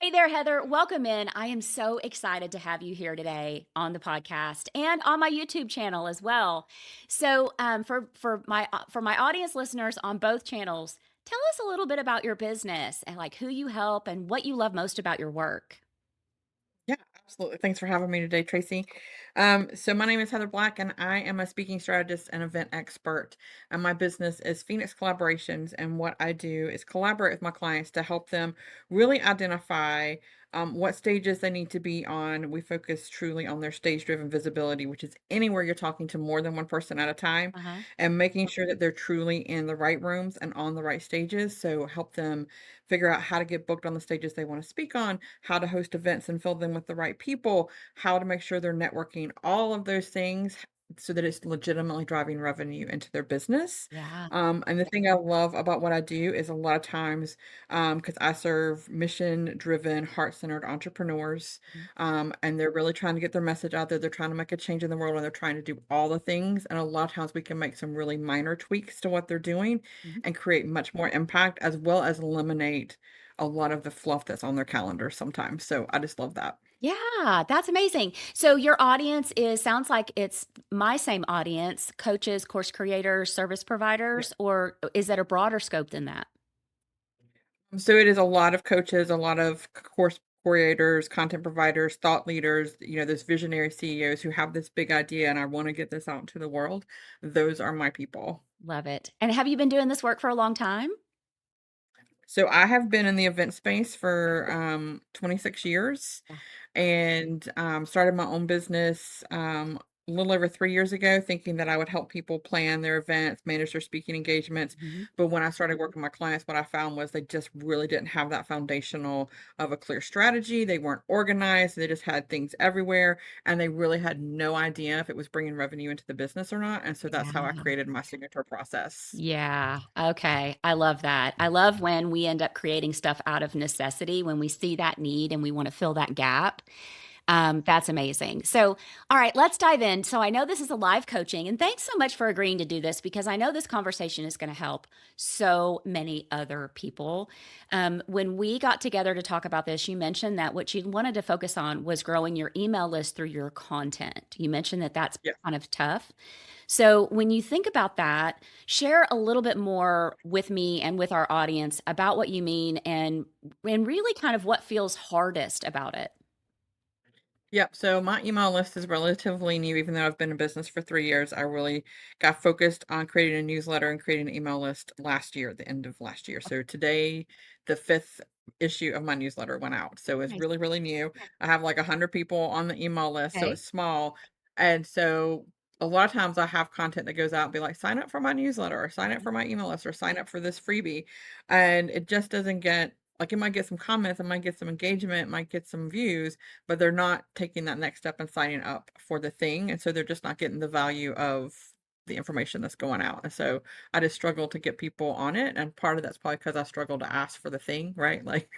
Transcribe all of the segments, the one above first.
Hey there, Heather. Welcome in. I am so excited to have you here today on the podcast and on my YouTube channel as well. For my audience listeners on both channels, tell us a little bit about your business and like who you help and what you love most about your work. Yeah, absolutely. Thanks for having me today, Tracy. So my name is Heather Black, and I am a speaking strategist and event expert. And my business is Phoenix Collaborations. And what I do is collaborate with my clients to help them really identify what stages they need to be on. We focus truly on their stage-driven visibility, which is anywhere you're talking to more than one person at a time, Uh huh. and making sure that they're truly in the right rooms and on the right stages. So help them figure out how to get booked on the stages they want to speak on, how to host events and fill them with the right people, how to make sure they're networking, all of those things so that it's legitimately driving revenue into their business. Yeah. And the thing I love about what I do is a lot of times, because I serve mission driven, heart centered entrepreneurs, and they're really trying to get their message out there. They're trying to make a change in the world and they're trying to do all the things. And a lot of times we can make some really minor tweaks to what they're doing Mhm. and create much more impact as well as eliminate a lot of the fluff that's on their calendar sometimes. So I just love that. Yeah, that's amazing. So your audience sounds like it's my same audience, coaches, course creators, service Yeah. providers, or is that a broader scope than that? So it is a lot of coaches, a lot of course creators, content providers, thought leaders, those visionary CEOs who have this big idea and I want to get this out into the world. Those are my people. Love it. And have you been doing this work for a long time? So I have been in the event space for 26 years Yeah. and started my own business a little over 3 years ago, thinking that I would help people plan their events, manage their speaking engagements. Mhm. But when I started working with my clients, what I found was they just really didn't have that foundational of a clear strategy. They weren't organized. They just had things everywhere, and they really had no idea if it was bringing revenue into the business or not. And so that's how I Yeah. created my signature process. Yeah. Okay. I love that. I love when we end up creating stuff out of necessity, when we see that need and we want to fill that gap. That's amazing. So, all right, let's dive in. So, I know this is a live coaching, and thanks so much for agreeing to do this because I know this conversation is going to help so many other people. When we got together to talk about this, you mentioned that what you wanted to focus on was growing your email list through your content. You mentioned that that's Yeah. kind of tough. So, when you think about that, share a little bit more with me and with our audience about what you mean and really kind of what feels hardest about it. Yep. So my email list is relatively new, even though I've been in business for 3 years. I really got focused on creating a newsletter and creating an email list last year, at the end of last year. So today, the fifth issue of my newsletter went out. So it's Nice. really, really new. I have like 100 people on the email list, so Okay. it's small. And so a lot of times I have content that goes out and be like, sign up for my newsletter or sign up for my email list or sign up for this freebie. And it just doesn't get like it might get some comments, it might get some engagement, it might get some views, but they're not taking that next step and signing up for the thing, and so they're just not getting the value of the information that's going out, and so I just struggle to get people on it, and part of that's probably because I struggle to ask for the thing, right? Like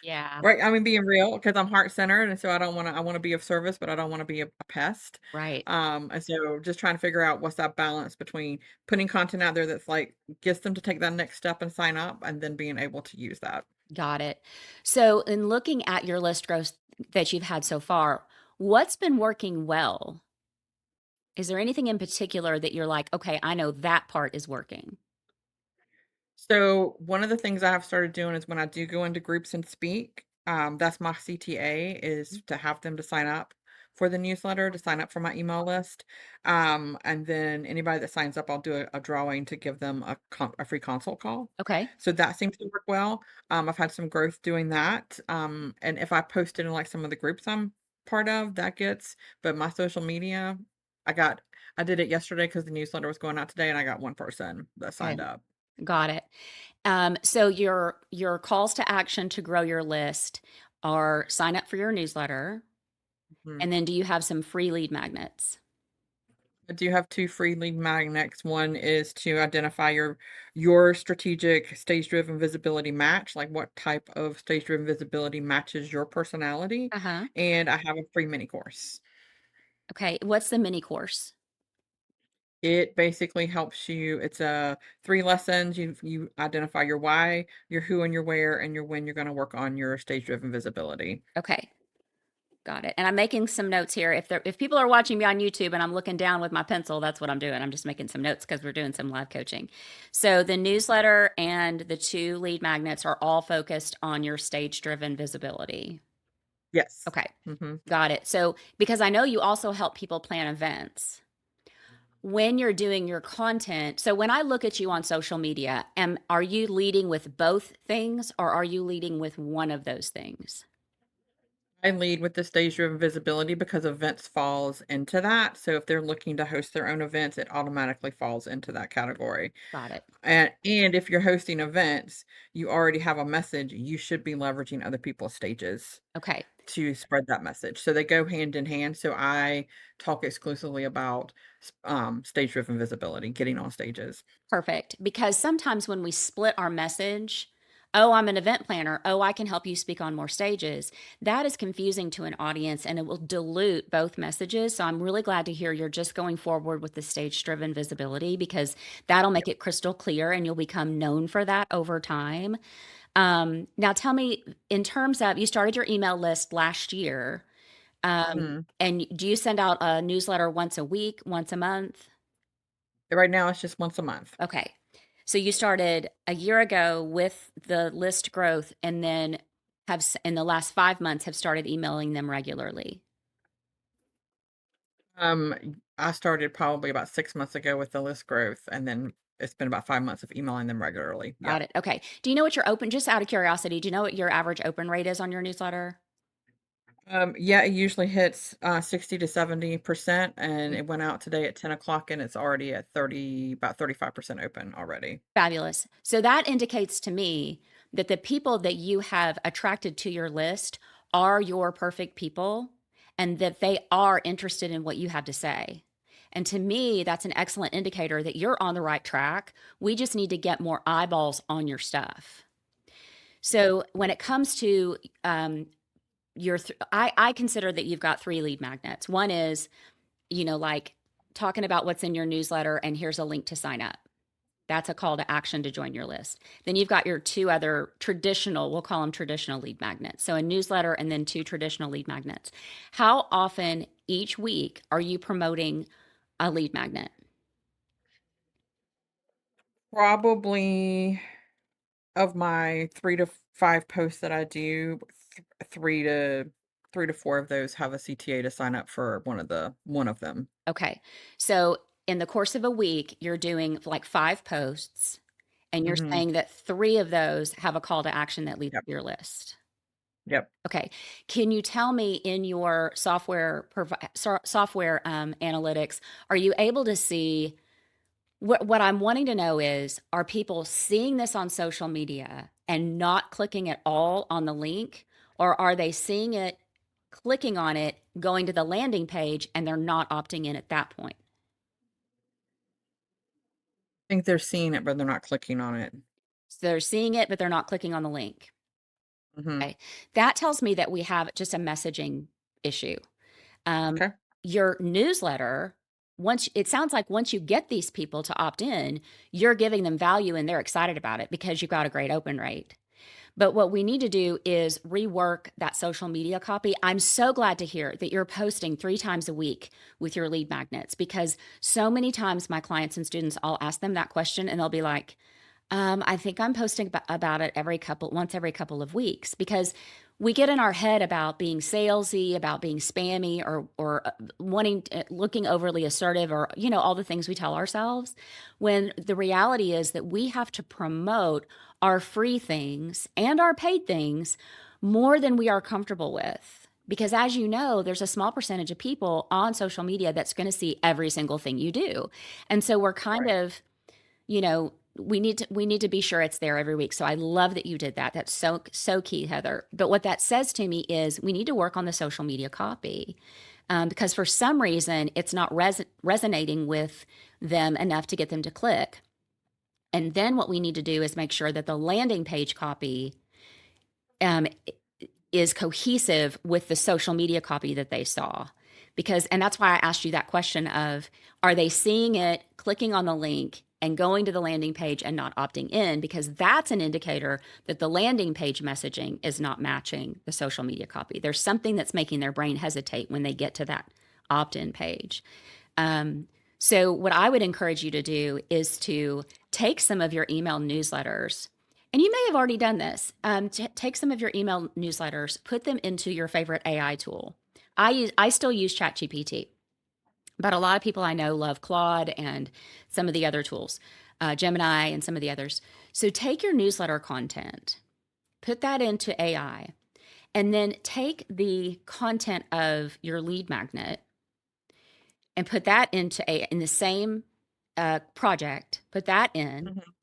Yeah. right, I mean, being real because 'cause I'm heart-centered, and so I wanna be of service, but I don't wanna be a pest, Right. and so just trying to figure out what's that balance between putting content out there that's, like, gets them to take that next step and sign up, and then being able to use that. Got it. So, in looking at your list growth that you've had so far, what's been working well? Is there anything in particular that you're like, okay, I know that part is working? So one of the things I have started doing is when I do go into groups and speak, that's my CTA is to have them to sign up for the newsletter, to sign up for my email list. And then anybody that signs up, I'll do a drawing to give them a free consult call. Okay. So that seems to work well. I've had some growth doing that. And if I post it in like some of the groups I'm part of, that gets, but my social media, I got, I did it yesterday because the newsletter was going out today and I got one person that Okay. signed up. Got it. So your calls to action to grow your list are sign up for your newsletter, Mhm. and then do you have some free lead magnets? I do have 2 free lead magnets. One is to identify your strategic stage-driven visibility match, like what type of stage-driven visibility matches your personality, Uh-huh. and I have a free mini course. Okay. What's the mini course? It basically helps you it's, 3 lessons, you identify your why, your who, and your where, and your when you're gonna work on your stage-driven visibility. Okay. Got it. And I'm making some notes here. If people are watching me on YouTube and I'm looking down with my pencil, that's what I'm doing. I'm just making some notes because we're doing some live coaching. So the newsletter and the two lead magnets are all focused on your stage driven visibility. Yes. Okay. Mhm. Got it. So because I know you also help people plan events. When you're doing your content, so when I look at you on social media, are you leading with both things or are you leading with one of those things? I lead with the stage-driven visibility because events falls into that, so if they're looking to host their own events, it automatically falls into that category. Got it. And if you're hosting events, you already have a message, you should be leveraging other people's stages Okay. to spread that message. So they go hand in hand. So I talk exclusively about stage-driven visibility, getting on stages. Perfect. Because sometimes when we split our message, oh, I'm an event planner. Oh, I can help you speak on more stages. That is confusing to an audience and it will dilute both messages. So I'm really glad to hear you're just going forward with the stage driven visibility because that'll make it crystal clear and you'll become known for that over time. Now, tell me, in terms of you started your email list last year, Mhm. and do you send out a newsletter once a week, once a month? Right now, it's just once a month. Okay. So you started a year ago with the list growth and then in the last 5 months have started emailing them regularly. I started probably about 6 months ago with the list growth, and then it's been about 5 months of emailing them regularly. Got Yep. it. Okay. Do you know what your open, just out of curiosity, do you know what your average open rate is on your newsletter? Yeah, it usually hits 60 to 70%, and it went out today at 10 o'clock, and it's already at about 35% open already. Fabulous. So that indicates to me that the people that you have attracted to your list are your perfect people and that they are interested in what you have to say. And to me, that's an excellent indicator that you're on the right track. We just need to get more eyeballs on your stuff. So when it comes to I consider that you've got three lead magnets. One is, like talking about what's in your newsletter, and here's a link to sign up. That's a call to action to join your list. Then you've got your two other traditional, we'll call them traditional lead magnets. So a newsletter and then two traditional lead magnets. How often each week are you promoting a lead magnet? Probably of my 3 to 5 posts that I do, 3 to 4 of those have a CTA to sign up for one of them. Okay. So in the course of a week, you're doing like 5 posts and you're Mhm. saying that three of those have a call to action that leads Yep. to your list. Yep. Okay. Can you tell me in your software analytics, are you able to see what I'm wanting to know is, are people seeing this on social media and not clicking at all on the link, or are they seeing it, clicking on it, going to the landing page, and they're not opting in at that point? I think they're seeing it, but they're not clicking on it. So they're seeing it, but they're not clicking on the link. Mhm. Okay. That tells me that we have just a messaging issue. Um, Okay. your newsletter, once it sounds like once you get these people to opt in, you're giving them value and they're excited about it because you've got a great open rate. But what we need to do is rework that social media copy. I'm so glad to hear that you're posting 3 times a week with your lead magnets because so many times my clients and students, I'll ask them that question and they'll be like, I think I'm posting about it once every couple of weeks because we get in our head about being salesy, about being spammy, or wanting looking overly assertive, or all the things we tell ourselves. When the reality is that we have to promote our free things and our paid things more than we are comfortable with. Because as you know, there's a small percentage of people on social media that's going to see every single thing you do. And so we're kind Right. of we need to be sure it's there every week. So I love that you did that. That's so key, Heather. But what that says to me is we need to work on the social media copy, because for some reason it's not resonating with them enough to get them to click. And then what we need to do is make sure that the landing page copy um, is cohesive with the social media copy that they saw. because, and that's why I asked you that question of, are they seeing it, clicking on the link and going to the landing page and not opting in? Because that's an indicator that the landing page messaging is not matching the social media copy. There's something that's making their brain hesitate when they get to that opt-in page. Um, so, what I would encourage you to do is to take some of your email newsletters, and you may have already done this. Take some of your email newsletters, put them into your favorite AI tool. I still use ChatGPT, but a lot of people I know love Claude and some of the other tools, Gemini and some of the others. So, take your newsletter content, put that into AI, and then take the content of your lead magnet and put that into a in the same project. Put that in. Mhm.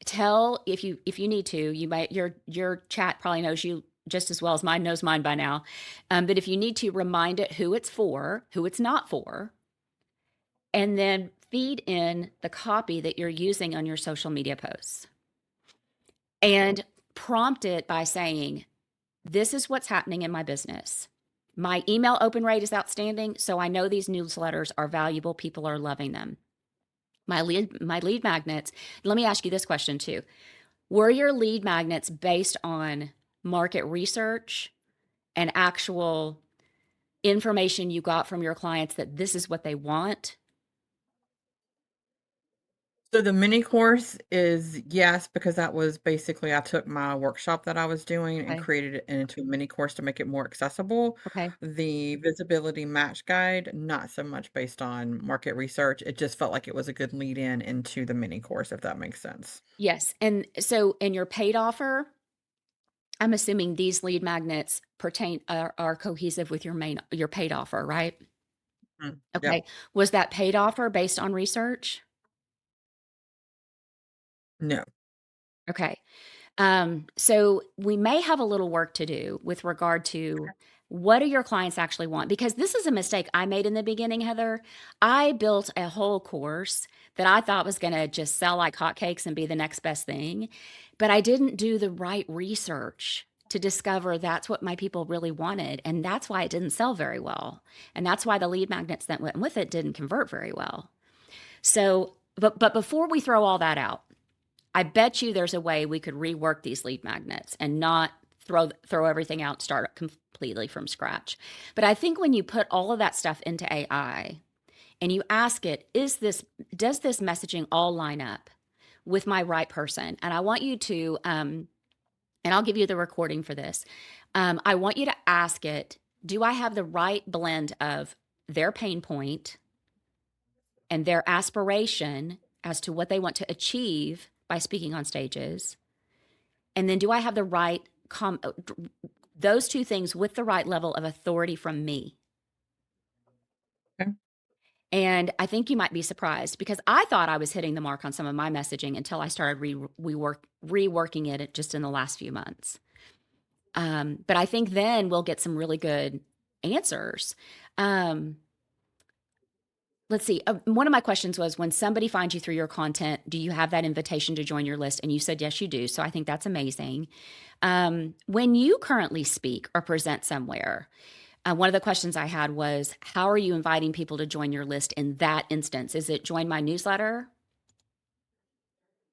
Tell if you need to. You might your chat probably knows you just as well as mine knows mine by now. But if you need to, remind it who it's for, who it's not for, and then feed in the copy that you're using on your social media posts, and prompt it by saying, "This is what's happening in my business. My email open rate is outstanding, so I know these newsletters are valuable. People are loving them. My lead magnets." Let me ask you this question too. Were your lead magnets based on market research and actual information you got from your clients that this is what they want? So the mini course is yes, because that was basically I took my workshop that I was doing and Okay. created it into a mini course to make it more accessible. Okay. The visibility match guide, not so much based on market research. It just felt like it was a good lead in into the mini course, if that makes sense. Yes. And so in your paid offer, I'm assuming these lead magnets are cohesive with your paid offer, right? Yep. Okay. Was that paid offer based on research? No. Okay. So we may have a little work to do with regard to what do your clients actually want? Because this is a mistake I made in the beginning, Heather. I built a whole course that I thought was going to just sell like hotcakes and be the next best thing, but I didn't do the right research to discover that's what my people really wanted. And that's why it didn't sell very well. And that's why the lead magnets that went with it didn't convert very well. So, but before we throw all that out, I bet you there's a way we could rework these lead magnets and not throw everything out, start completely from scratch. But I think when you put all of that stuff into AI and you ask it, does this messaging all line up with my right person? And I want you to, and I'll give you the recording for this. I want you to ask it, do I have the right blend of their pain point and their aspiration as to what they want to achieve by speaking on stages? And then do I have the right those two things with the right level of authority from me? Okay. And I think you might be surprised because I thought I was hitting the mark on some of my messaging until I started reworking it just in the last few months. But I think then we'll get some really good answers. Um, let's see. One of my questions was, when somebody finds you through your content, do you have that invitation to join your list? And you said, yes, you do. So I think that's amazing. When you currently speak or present somewhere, one of the questions I had was, how are you inviting people to join your list in that instance? Is it join my newsletter?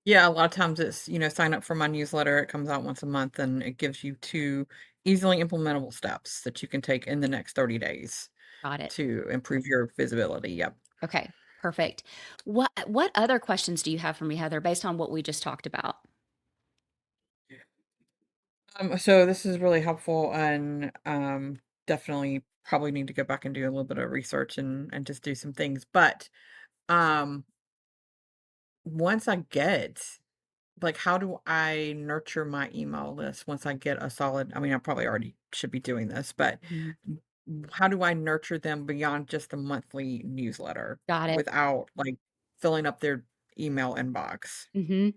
Yeah, a lot of times it's, sign up for my newsletter. It comes out once a month and it gives you two easily implementable steps that you can take in the next 30 days Got it. to improve your visibility. Yep. Okay, perfect. What other questions do you have for me, Heather, based on what we just talked about? So this is really helpful and definitely probably need to go back and do a little bit of research and just do some things. But um once I get like how do I nurture my email list once I get a solid, I mean, I probably already should be doing this, but Mhm. how do I nurture them beyond just the monthly newsletter Got it. without like filling up their email inbox? hmm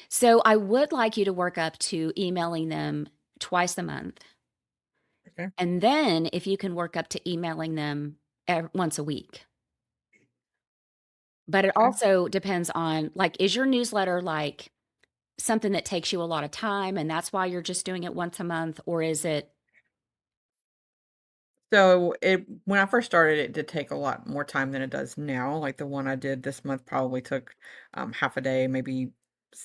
So I would like you to work up to emailing them twice a month. Okay. And then if you can work up to emailing them once a week. But it Okay. also depends on, like, is your newsletter like something that takes you a lot of time and that's why you're just doing it once a month? Or is it So it when I first started, it did take a lot more time than it does now. Like the one I did this month probably took half a day, maybe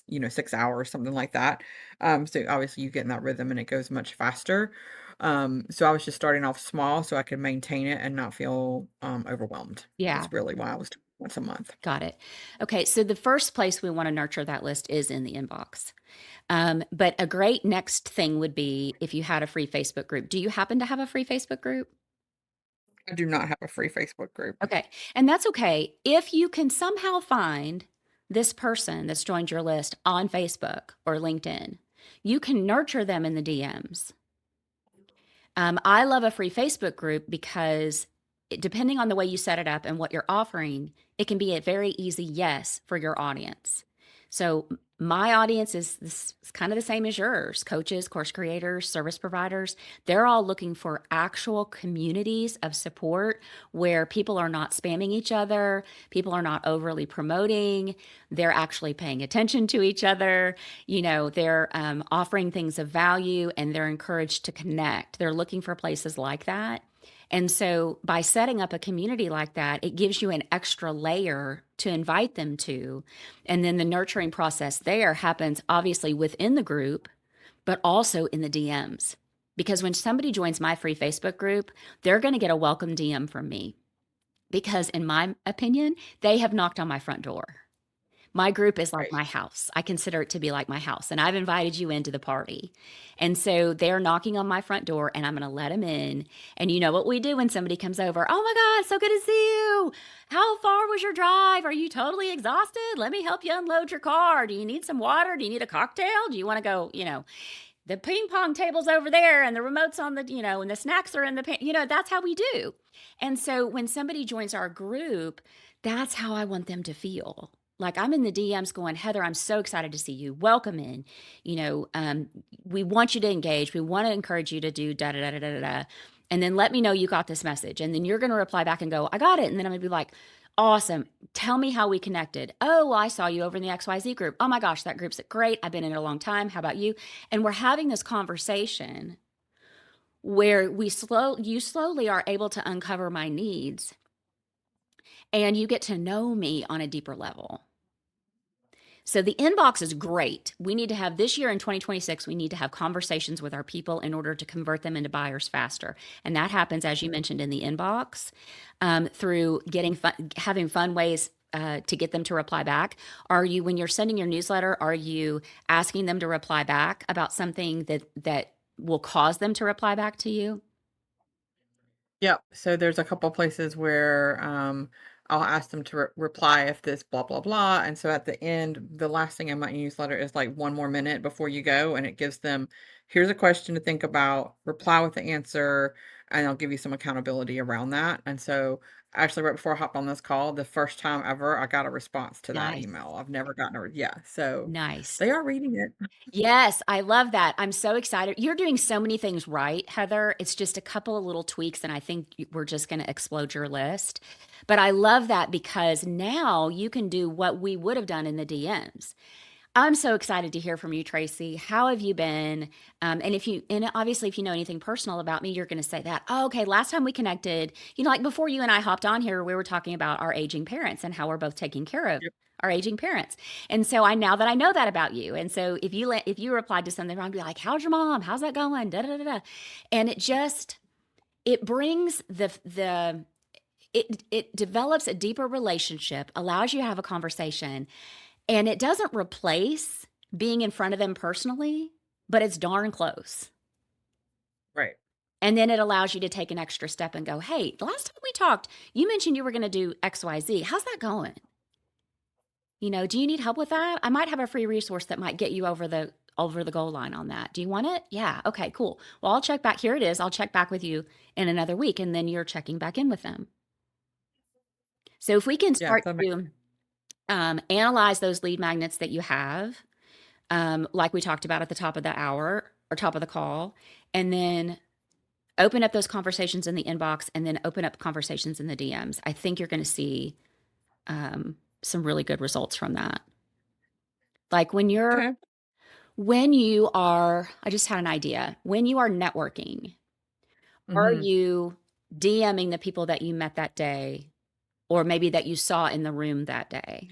6 hours, something like that. So obviously you get in that rhythm and it goes much faster. So I was just starting off small so I could maintain it and not feel overwhelmed. Yeah, Is really why I was doing once a month. got it. Okay, so the first place we want to nurture that list is in the inbox. But a great next thing would be if you had a free Facebook group. Do you happen to have a free Facebook group? I do not have a free Facebook group. Okay. And that's okay. If you can somehow find this person that's joined your list on Facebook or LinkedIn, you can nurture them in the DMs. I love a free Facebook group because depending on the way you set it up and what you're offering, it can be a very easy yes for your audience. So my audience is kind of the same as yours: coaches, course creators, service providers. They're all looking for actual communities of support where people are not spamming each other, people are not overly promoting, they're actually paying attention to each other. They're offering things of value and they're encouraged to connect. They're looking for places like that. And so by setting up a community like that, it gives you an extra layer to invite them to. And then the nurturing process there happens obviously within the group, but also in the DMs. Because when somebody joins my free Facebook group, they're going to get a welcome DM from me. Because, in my opinion, they have knocked on my front door. My group is like Right. my house. I consider it to be like my house, and I've invited you into the party. And so they're knocking on my front door, and I'm going to let them in. And you know what we do when somebody comes over? Oh my God, so good to see you. How far was your drive? Are you totally exhausted? Let me help you unload your car. Do you need some water? Do you need a cocktail? Do you want to go, the ping pong table's over there and the remote's on the, and the snacks are in the, that's how we do. And so when somebody joins our group, that's how I want them to feel. Like I'm in the DMs going, Heather, I'm so excited to see you. Welcome in. You know, um, we want you to engage. We want to encourage you to do da da da da da da. And then let me know you got this message. And then you're going to reply back and go, I got it. And then I'm going to be like, awesome. Tell me how we connected. Oh, well, I saw you over in the XYZ group. Oh my gosh, that group's great. I've been in it a long time. How about you? And we're having this conversation where you slowly are able to uncover my needs and you get to know me on a deeper level. So the inbox is great. We need to have this year in 2026, we need to have conversations with our people in order to convert them into buyers faster. And that happens, as you mentioned, in the inbox through having fun ways to get them to reply back. When you're sending your newsletter, are you asking them to reply back about something that will cause them to reply back to you? Yep. So there's a couple places where I'll ask them to reply if this blah blah blah, and so at the end, the last thing in my newsletter is like 1 more minute before you go, and it gives them here's a question to think about, reply with the answer, and I'll give you some accountability around that. And so actually, right before I hop on this call, the first time ever, I got a response to that Nice. email. I've never gotten a yeah. So Nice. they are reading it. Yes, I love that. I'm so excited. You're doing so many things right, Heather. It's just a couple of little tweaks, and I think we're just going to explode your list. But I love that because now you can do what we would have done in the DMs. I'm so excited to hear from you, Tracy. How have you been? And obviously, if you know anything personal about me, you're going to say that. Oh, okay, last time we connected, like before you and I hopped on here, we were talking about our aging parents and how we're both taking care of Yep. our aging parents. And so I now that I know that about you, and so if you replied to something wrong, be like, "How's your mom? How's that going?" Da da da da, and it brings it develops a deeper relationship, allows you to have a conversation, and it doesn't replace being in front of them personally, but it's darn close. Right. And then it allows you to take an extra step and go, hey, last time we talked, you mentioned you were going to do XYZ. How's that going? Do you need help with that? I might have a free resource that might get you over the goal line on that. Do you want it? Yeah. Okay, cool. Well, I'll check back. Here it is. I'll check back with you in another week. And then you're checking back in with them. So if we can Yeah. start to analyze those lead magnets that you have, like we talked about at the top of the hour or top of the call, and then open up those conversations in the inbox and then open up conversations in the DMs. I think you're going to see some really good results from that. Like Okay. I just had an idea. When you are networking, are Hmm. you DMing the people that you met that day or maybe that you saw in the room that day.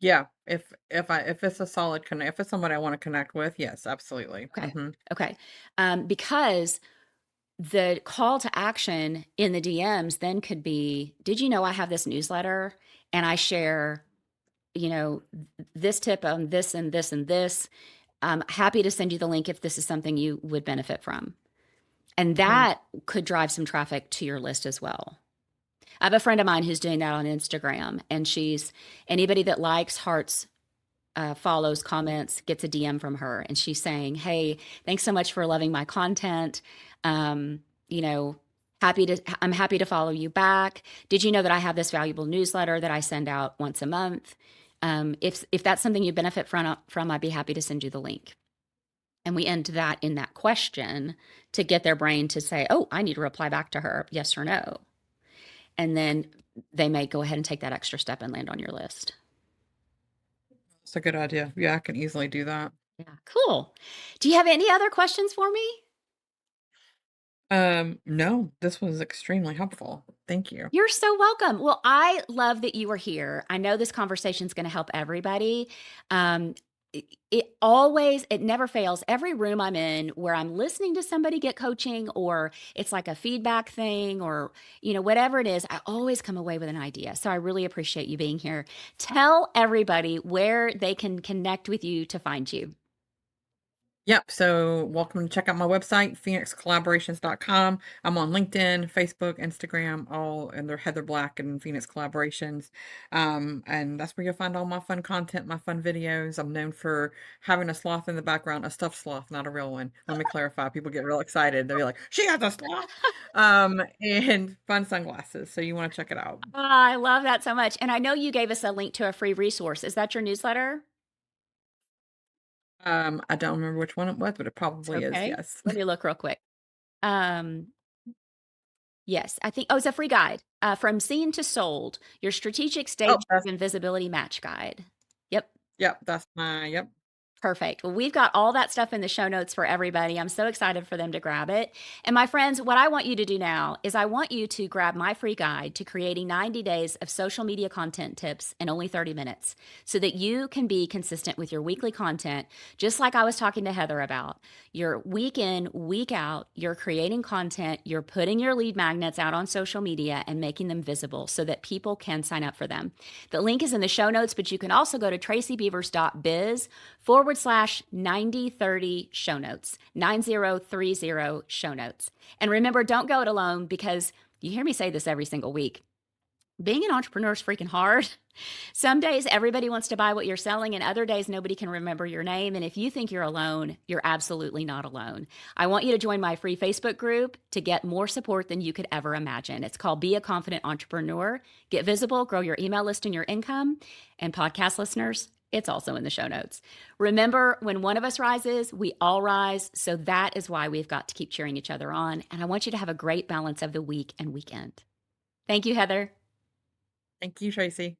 Yeah, if it's a solid connect, if it's somebody I wanna connect with, yes, absolutely. Okay. Mhm. Okay. Because the call to action in the DMs then could be, did you know I have this newsletter and I share, this tip on this and this and this. I'm happy to send you the link if this is something you would benefit from. And Mhm. that could drive some traffic to your list as well. I have a friend of mine who's doing that on Instagram, and she's anybody that likes, hearts, follows, comments, gets a DM from her, and she's saying, "Hey, thanks so much for loving my content. Um, you know, I'm happy to follow you back. Did you know that I have this valuable newsletter that I send out once a month? If that's something you benefit from, I'd be happy to send you the link." And we end that in that question to get their brain to say, "Oh, I need to reply back to her, yes or no." And then they may go ahead and take that extra step and land on your list. It's a good idea. Yeah, I can easily do that. Yeah, cool. Do you have any other questions for me? No, this was extremely helpful. Thank you. You're so welcome. Well, I love that you were here. I know this conversation is going to help everybody. Um, it never fails. Every room I'm in where I'm listening to somebody get coaching, or it's like a feedback thing, or whatever it is, I always come away with an idea. So I really appreciate you being here. Tell everybody where they can connect with you to find you. Yep. So welcome to check out my website, phoenixcollaborations.com. I'm on LinkedIn, Facebook, Instagram, all and they're Heather Black and Phoenix Collaborations. And that's where you'll find all my fun content, my fun videos. I'm known for having a sloth in the background, a stuffed sloth, not a real one. Let me clarify. People get real excited. They'll be like, she has a sloth. And fun sunglasses. So you want to check it out. I love that so much. And I know you gave us a link to a free resource. Is that your newsletter? I don't remember which one it was, but it It's probably is, okay. yes. Let me look real quick. Um, yes, I think, oh, it's a free guide from Seen to Sold, your strategic Oh, stage that's and visibility match guide. Yep. yep, that's my yep. Perfect. Well, we've got all that stuff in the show notes for everybody. I'm so excited for them to grab it. And my friends, what I want you to do now is I want you to grab my free guide to creating 90 days of social media content tips in only 30 minutes so that you can be consistent with your weekly content, just like I was talking to Heather about. You're week in, week out, you're creating content, you're putting your lead magnets out on social media and making them visible so that people can sign up for them. The link is in the show notes, but you can also go to tracybeavers.biz/9030 show notes, 9030 show notes. And remember, don't go it alone because you hear me say this every single week. Being an entrepreneur is freaking hard. Some days everybody wants to buy what you're selling, and other days nobody can remember your name. And if you think you're alone, you're absolutely not alone. I want you to join my free Facebook group to get more support than you could ever imagine. It's called Be a Confident Entrepreneur. Get visible, grow your email list and your income. And podcast listeners, it's also in the show notes. Remember, when one of us rises, we all rise. So that is why we've got to keep cheering each other on. And I want you to have a great balance of the week and weekend. Thank you, Heather. Thank you, Tracy.